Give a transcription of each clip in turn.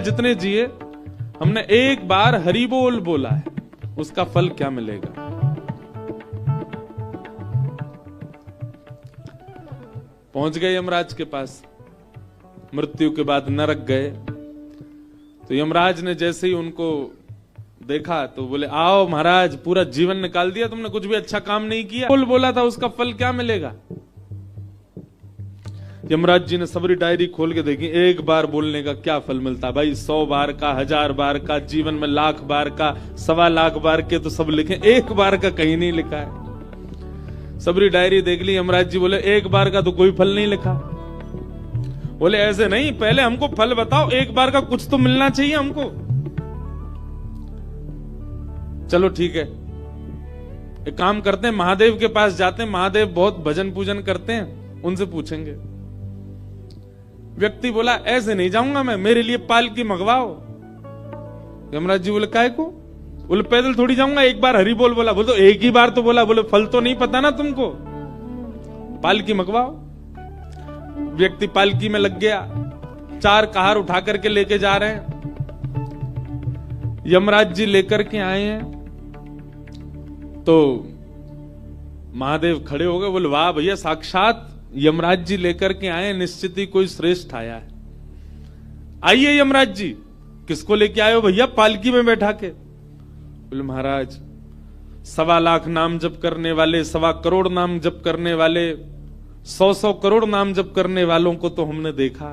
जितने जिए, हमने एक बार हरि बोल बोला है, उसका फल क्या मिलेगा। पहुंच गए यमराज के पास, मृत्यु के बाद नरक गए। तो यमराज ने जैसे ही उनको देखा तो बोले, आओ महाराज, पूरा जीवन निकाल दिया तुमने, कुछ भी अच्छा काम नहीं किया, बोल बोला था, उसका फल क्या मिलेगा। यमराज जी ने सबरी डायरी खोल के देखी, एक बार बोलने का क्या फल मिलता भाई, 100 बार का, 1000 बार का, जीवन में 1,00,000 बार का, 1,25,000 बार के तो सब लिखे, एक बार का कहीं नहीं लिखा है। सबरी डायरी देख ली, यमराज जी बोले, एक बार का तो कोई फल नहीं लिखा। बोले ऐसे नहीं, पहले हमको फल बताओ, एक बार का कुछ तो मिलना चाहिए हमको। चलो ठीक है, एक काम करते हैं, महादेव के पास जाते हैं, महादेव बहुत भजन पूजन करते हैं, उनसे पूछेंगे। व्यक्ति बोला, ऐसे नहीं जाऊंगा मैं, मेरे लिए पालकी मंगवाओ। यमराज जी बोले, काहे को? बोले पैदल थोड़ी जाऊंगा, एक बार हरि बोल बोला। बोले तो एक ही बार तो बोला। बोले फल तो नहीं पता ना तुमको, पालकी मंगवाओ। व्यक्ति पालकी में लग गया, 4 कहार उठा करके लेके जा रहे हैं। यमराज जी लेकर के आए हैं तो महादेव खड़े हो गए। बोले वाह भैया, साक्षात यमराज जी लेकर के आए, निश्चित ही कोई श्रेष्ठ आया है। आइए यमराज जी, किसको लेके आए हो भैया पालकी में बैठा के? बोले महाराज, 1.25 लाख नाम जप करने वाले, 1.25 करोड़ नाम जप करने वाले, 100 करोड़ नाम जप करने वालों को तो हमने देखा,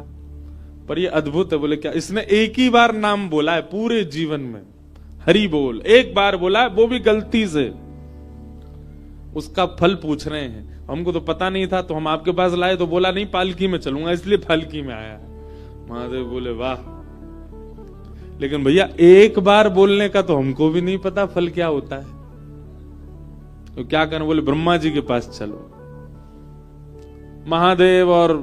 पर ये अद्भुत है। बोले क्या? इसने एक ही बार नाम बोला है पूरे जीवन में, हरि बोल एक बार बोला है, वो भी गलती से। उसका फल पूछ रहे हैं, हमको तो पता नहीं था, तो हम आपके पास लाए, तो बोला नहीं पालकी में चलूंगा, इसलिए पालकी में आया है। महादेव बोले वाह, लेकिन भैया एक बार बोलने का तो हमको भी नहीं पता फल क्या होता है, तो क्या करें? बोले ब्रह्मा जी के पास चलो। महादेव और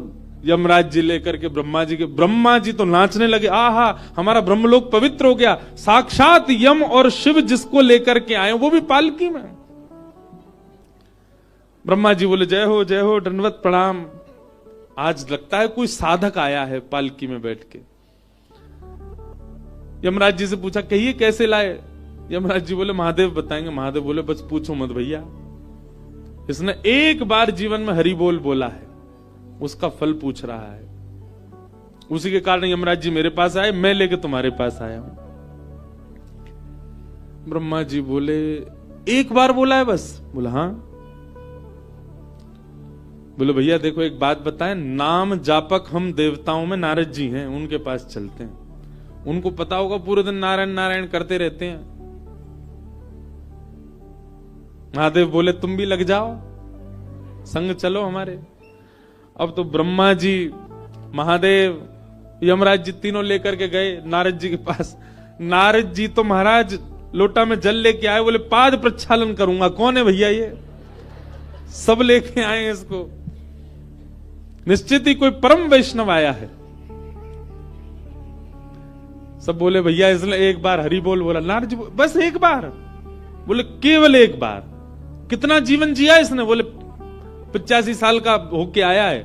यमराज जी लेकर के ब्रह्मा जी तो नाचने लगे, आहा हमारा ब्रह्मलोक पवित्र हो गया, साक्षात यम और शिव जिसको लेकर के आए वो भी पालकी में। ब्रह्मा जी बोले जय हो, दंडवत प्रणाम। आज लगता है कोई साधक आया है पालकी में बैठ के। यमराज जी से पूछा, कहिए कैसे लाए? यमराज जी बोले महादेव बताएंगे। महादेव बोले बस पूछो मत भैया, इसने एक बार जीवन में हरि बोल बोला है, उसका फल पूछ रहा है। उसी के कारण यमराज जी मेरे पास आए, मैं लेके तुम्हारे पास आया हूं। ब्रह्मा जी बोले एक बार बोला है बस? बोला हाँ। बोले भैया देखो एक बात बताएं, नाम जापक हम देवताओं में नारद जी हैं, उनके पास चलते हैं, उनको पता होगा, पूरे दिन नारायण नारायण करते रहते हैं। महादेव बोले तुम भी लग जाओ, संग चलो हमारे। अब तो ब्रह्मा जी, महादेव, यमराज जी तीनों लेकर के गए नारद जी के पास। नारद जी तो महाराज लोटा में जल लेके आए, बोले पाद प्रक्षालन करूंगा। कौन है भैया ये? सब लेके आए इसको, निश्चित ही कोई परम वैष्णव आया है। सब बोले भैया इसने एक बार हरि बोल बोला। नारद जी बस एक बार? बोले केवल एक बार। कितना जीवन जिया इसने? बोले 85 साल का होके आया है,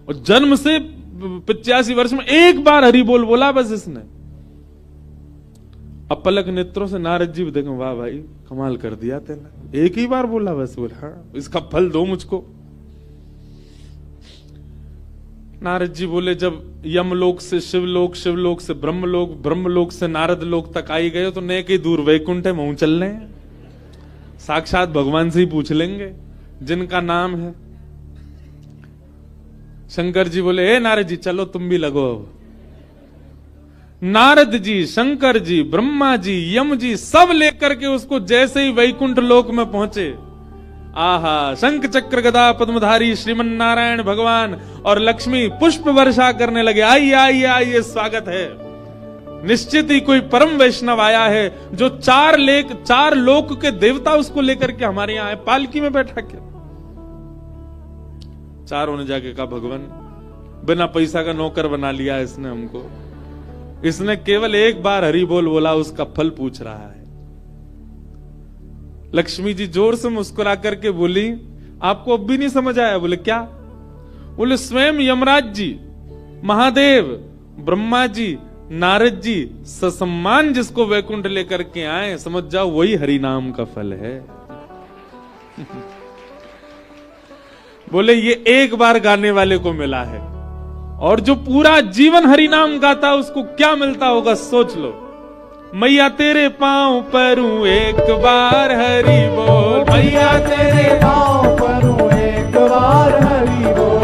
और जन्म से 85 वर्ष में एक बार हरि बोल बोला बस इसने। अब पलक नेत्रों से नारद जी देखो, वाह भाई कमाल कर दिया तेने, एक ही बार बोला बस। बोले हाँ, इसका फल दो मुझको। नारद जी बोले जब यमलोक से शिवलोक, शिवलोक से ब्रह्मलोक, ब्रह्मलोक से नारद लोक तक आई गए, तो नेक ही दूर वैकुंठ है, मुंह चल रहे हैं, साक्षात भगवान से ही पूछ लेंगे जिनका नाम है। शंकर जी बोले हे नारद जी चलो तुम भी लगो। अब नारद जी, शंकर जी, ब्रह्मा जी, यम जी सब लेकर के उसको जैसे ही वैकुंठ लोक में पहुंचे, आहा शंख चक्र गदा पद्मधारी श्रीमन नारायण भगवान और लक्ष्मी पुष्प वर्षा करने लगे, आइए आइए आइए स्वागत है। निश्चित ही कोई परम वैष्णव आया है, जो 4 लोक के देवता उसको लेकर के हमारे यहां आए, पालकी में बैठा के। चारों ने जाके कहा भगवान बिना पैसा का नौकर बना लिया इसने हमको, इसने केवल एक बार हरि बोल बोला, उसका फल पूछ रहा है। लक्ष्मी जी जोर से मुस्कुरा करके बोली आपको अब भी नहीं समझ आया? बोले क्या? बोले स्वयं यमराज जी, महादेव, ब्रह्मा जी, नारद जी ससम्मान जिसको वैकुंठ लेकर के आए, समझ जाओ वही हरि नाम का फल है। बोले ये एक बार गाने वाले को मिला है, और जो पूरा जीवन हरि नाम गाता उसको क्या मिलता होगा सोच लो। मैया तेरे पांव परूं एक बार हरि बोल, मैया तेरे पाँव परूं एक बार हरि बोल,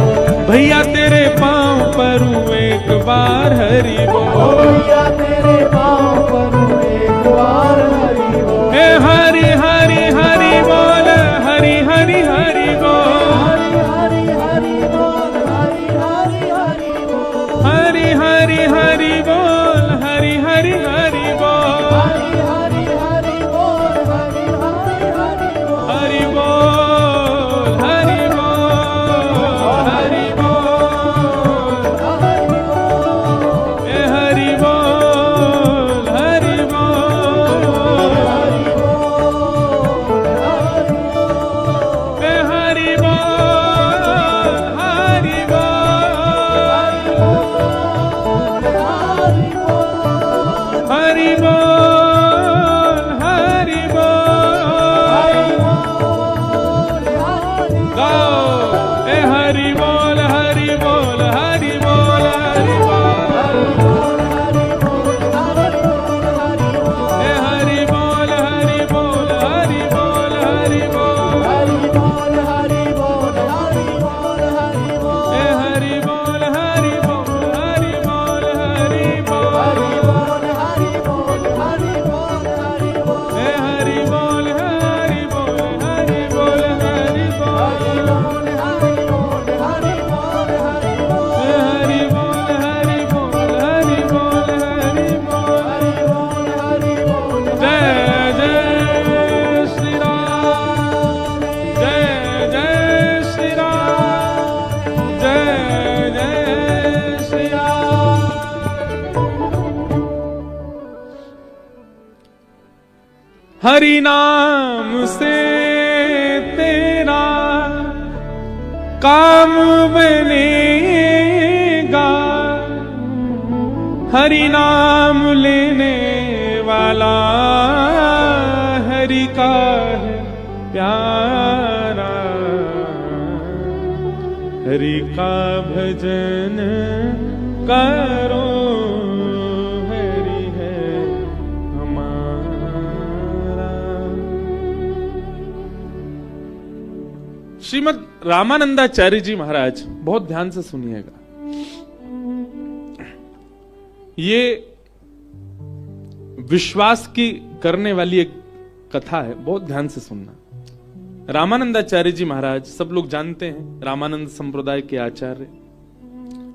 भैया तेरे पांव परूं एक बार हरि ओ बोल, मैया तेरे पाँव परूं एक बार हरि बोल, हे हरि हरि हरि बोल, हरि हरि हरि बोल, हरि हरि हरि बोल, हरि हरि हरि बोल, हरि हरि हरि बोल, हरि हरि हरि बोल, हरि हरि हरि बोल, हरि हरि हरि बोल, हरि बोल, हरि बोल, हरि हरि बोल, हरि बोल, बोल, हरि बोल, हरि बोल, हरि बोल, हरि बोल, हरि बोल, गाओ ए हरि बोल, हरि बोल, हरि बोल, हरि बोल, ए हरि बोल, हरि बोल, हरि बोल, हरि बोल, ए हरि बोल, हरि बोल, हरि बोल, हरि बोल, ए हरि बोल, हरि बोल, हरि बोल, हरि बोल, ए हरि बोल, हरि बोल, हरि बोल, हरि बोल। जय जय श्री राम, जय जय श्री राम, जय जय श्री राम। हरि नाम से तेरा काम बनेगा, हरि नाम लेने वाला हरि का है प्यारा, हरि का भजन करो, हरि है हमारा। श्रीमद् रामानंदाचार्य जी महाराज, बहुत ध्यान से सुनिएगा, ये विश्वास की करने वाली एक कथा है, बहुत ध्यान से सुनना। रामानंदाचार्य जी महाराज सब लोग जानते हैं, रामानंद संप्रदाय के आचार्य।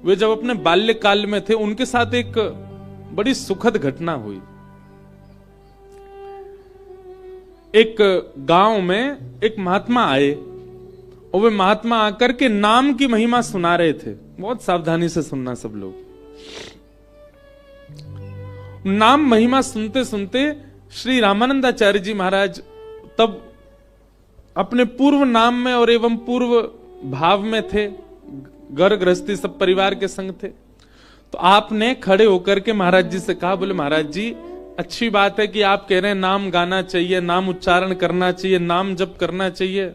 वे जब अपने बाल्यकाल में थे, उनके साथ एक बड़ी सुखद घटना हुई। एक गांव में एक महात्मा आए, और वे महात्मा आकर के नाम की महिमा सुना रहे थे। बहुत सावधानी से सुनना सब लोग। नाम महिमा सुनते सुनते श्री रामानंदाचार्य जी महाराज तब अपने पूर्व नाम में और एवं पूर्व भाव में थे, घर गृहस्थी सब परिवार के संग थे। तो आपने खड़े होकर के महाराज जी से कहा, बोले महाराज जी अच्छी बात है कि आप कह रहे हैं नाम गाना चाहिए, नाम उच्चारण करना चाहिए, नाम जप करना चाहिए,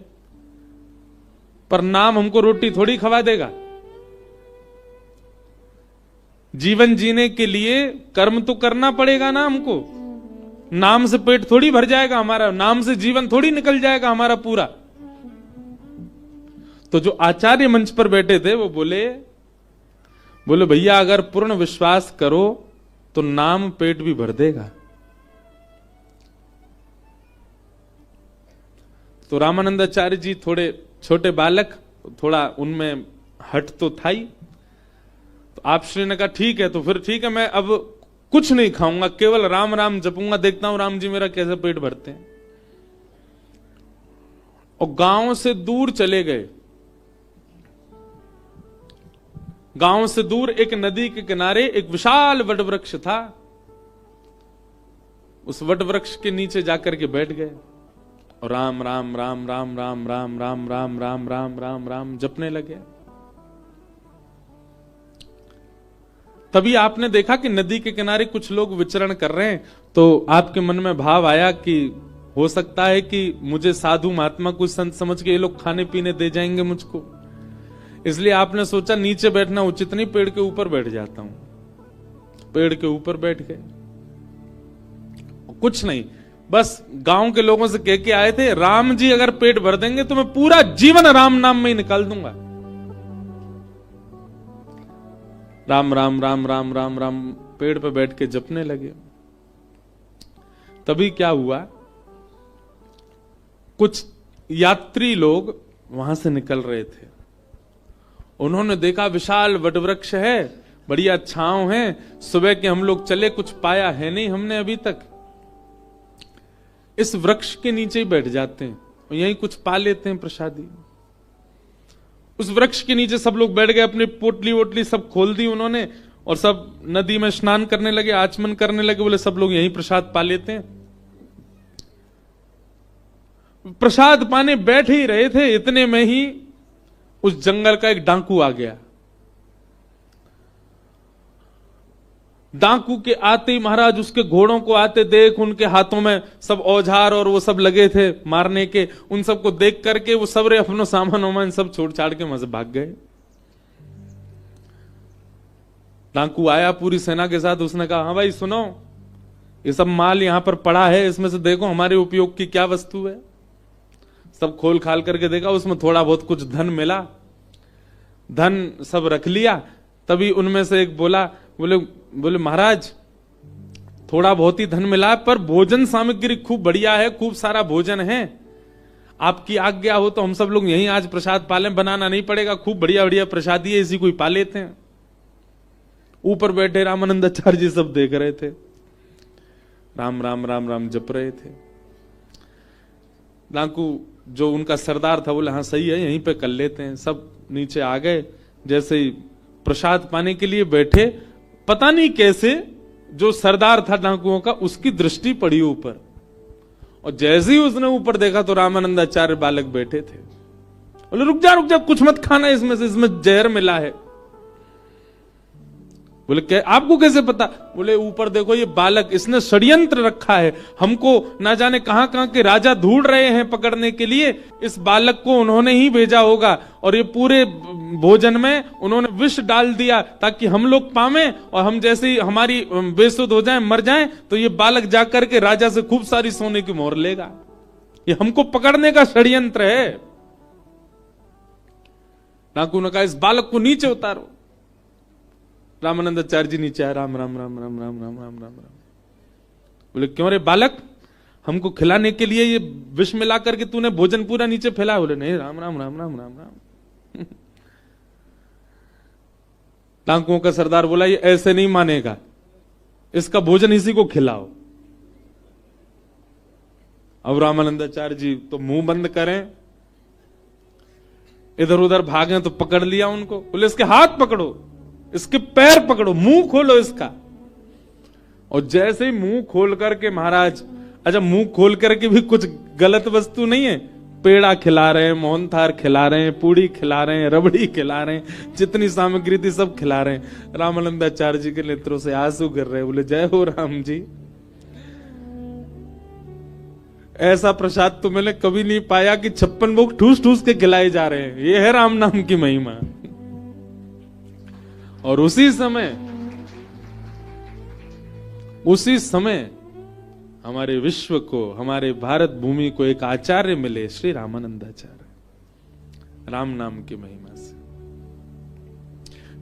पर नाम हमको रोटी थोड़ी खवा देगा। जीवन जीने के लिए कर्म तो करना पड़ेगा ना हमको। नाम से पेट थोड़ी भर जाएगा हमारा, नाम से जीवन थोड़ी निकल जाएगा हमारा पूरा। तो जो आचार्य मंच पर बैठे थे वो बोले भैया अगर पूर्ण विश्वास करो तो नाम पेट भी भर देगा। तो रामानंदाचार्य जी थोड़े छोटे बालक, थोड़ा उनमें हट तो था ही। तो आप श्री ने कहा ठीक है, तो फिर ठीक है, मैं अब कुछ नहीं खाऊंगा, केवल राम राम जपूंगा, देखता हूं राम जी मेरा कैसे पेट भरते हैं। और गांव से दूर चले गए। गांव से दूर एक नदी के किनारे एक विशाल वटवृक्ष था। उस वटवृक्ष के नीचे जाकर के बैठ गए और राम राम राम राम राम राम राम राम राम राम राम राम जपने लगे। तभी आपने देखा कि नदी के किनारे कुछ लोग विचरण कर रहे हैं, तो आपके मन में भाव आया कि हो सकता है कि मुझे साधु महात्मा कुछ संत समझ के ये लोग खाने पीने दे जाएंगे मुझको, इसलिए आपने सोचा नीचे बैठना उचित नहीं, पेड़ के ऊपर बैठ जाता हूं। पेड़ के ऊपर बैठ गए। कुछ नहीं, बस गांव के लोगों से कह के आए थे, राम जी अगर पेट भर देंगे तो मैं पूरा जीवन राम नाम में ही निकाल दूंगा। राम राम राम राम राम राम पेड़ पे बैठ के जपने लगे। तभी क्या हुआ, कुछ यात्री लोग वहां से निकल रहे थे। उन्होंने देखा विशाल वटवृक्ष है, बढ़िया छांव है, सुबह के हम लोग चले, कुछ पाया है नहीं हमने अभी तक, इस वृक्ष के नीचे ही बैठ जाते हैं और यहीं कुछ पा लेते हैं प्रसादी। उस वृक्ष के नीचे सब लोग बैठ गए, अपनी पोटली वोटली सब खोल दी उन्होंने और सब नदी में स्नान करने लगे, आचमन करने लगे, बोले सब लोग यहीं प्रसाद पा लेते हैं। प्रसाद पाने बैठ ही रहे थे, इतने में ही उस जंगल का एक डाकू आ गया। डाकू के आते ही महाराज उसके घोड़ों को आते देख, उनके हाथों में सब औजार और वो सब लगे थे मारने के, उन सबको देख करके वो सबरे अपनो सामान वामान सब छोड़ छाड़ के वहां से भाग गए। डाकू आया पूरी सेना के साथ, उसने कहा हाँ भाई सुनो, ये सब माल यहां पर पड़ा है, इसमें से देखो हमारे उपयोग की क्या वस्तु है। सब खोल खाल करके देखा, उसमें थोड़ा बहुत कुछ धन मिला, धन सब रख लिया। तभी उनमें से एक बोला, बोले महाराज थोड़ा बहुत ही धन मिला पर भोजन सामग्री खूब बढ़िया है, खूब सारा भोजन है, आपकी आज्ञा हो तो हम सब लोग यहीं आज प्रसाद पालें, बनाना नहीं पड़ेगा, खूब बढ़िया बढ़िया प्रसादी है, इसी को ही पा लेते हैं। ऊपर बैठे रामानंदाचार्य जी सब देख रहे थे, राम राम राम राम जप रहे थे। डाकू जो उनका सरदार था बोले हाँ सही है, यहीं पे कर लेते हैं। सब नीचे आ गए, जैसे ही प्रसाद पाने के लिए बैठे, पता नहीं कैसे जो सरदार था डाकुओं का, उसकी दृष्टि पड़ी ऊपर, और जैसे ही उसने ऊपर देखा तो रामानंदाचार्य बालक बैठे थे। बोले रुक जा कुछ मत खाना इसमें से, इसमें जहर मिला है। बोले क्या, आपको कैसे पता? बोले ऊपर देखो ये बालक, इसने षड्यंत्र रखा है, हमको ना जाने कहां कहां के राजा ढूंढ रहे हैं पकड़ने के लिए, इस बालक को उन्होंने ही भेजा होगा और ये पूरे भोजन में उन्होंने विष डाल दिया ताकि हम लोग पावें और हम जैसे ही हमारी बेसुध हो जाएं, मर जाएं, तो ये बालक जाकर के राजा से खूब सारी सोने की मोहर लेगा। ये हमको पकड़ने का षड्यंत्र है। डाकू ने कहा इस बालक को नीचे उतारो। रामानंदाचार्य जी नीचे आए, राम राम राम राम राम राम राम राम राम। बोले क्यों रे बालक, हमको खिलाने के लिए ये विष मिला करके तूने भोजन पूरा नीचे फैला? बोले नहीं, राम राम राम राम राम राम। डाकुओं का सरदार बोला ये ऐसे नहीं मानेगा, इसका भोजन इसी को खिलाओ। अब रामानंदाचार्य जी तो मुंह बंद करें, इधर उधर भागे तो पकड़ लिया उनको। बोले इसके हाथ पकड़ो, इसके पैर पकड़ो, मुंह खोलो इसका। और जैसे ही मुंह खोल करके महाराज, अच्छा मुंह खोल करके भी कुछ गलत वस्तु नहीं है, पेड़ा खिला रहे हैं, मोहनथार खिला रहे हैं, पूड़ी खिला रहे हैं, रबड़ी खिला रहे हैं, जितनी सामग्री थी सब खिला रहे हैं। रामानंदाचार्य जी के नेत्रों से आंसू गिर रहे। बोले जय हो राम जी, ऐसा प्रसाद तो मैंने कभी नहीं पाया कि 56 भोग ठूस ठूस के खिलाए जा रहे हैं। ये है राम नाम की महिमा। और उसी समय हमारे विश्व को, हमारे भारत भूमि को एक आचार्य मिले, श्री रामानंदाचार्य, राम नाम की महिमा से,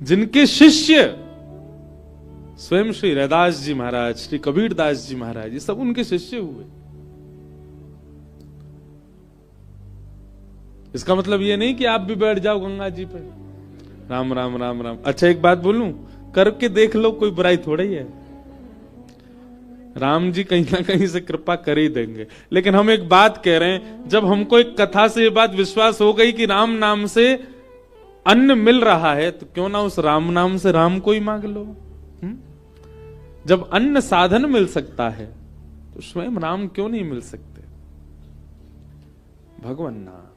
जिनके शिष्य स्वयं श्री रैदास जी महाराज, श्री कबीर दास जी महाराज, ये सब उनके शिष्य हुए। इसका मतलब ये नहीं कि आप भी बैठ जाओ गंगा जी पे, राम राम राम राम। अच्छा एक बात बोलूं, करके देख लो, कोई बुराई थोड़ा ही है। राम जी कहीं ना कहीं से कृपा कर ही देंगे। लेकिन हम एक बात कह रहे हैं, जब हमको एक कथा से ये बात विश्वास हो गई कि राम नाम से अन्न मिल रहा है, तो क्यों ना उस राम नाम से राम को ही मांग लो। जब अन्न साधन मिल सकता है तो स्वयं राम क्यों नहीं मिल सकते? भगवान नाम।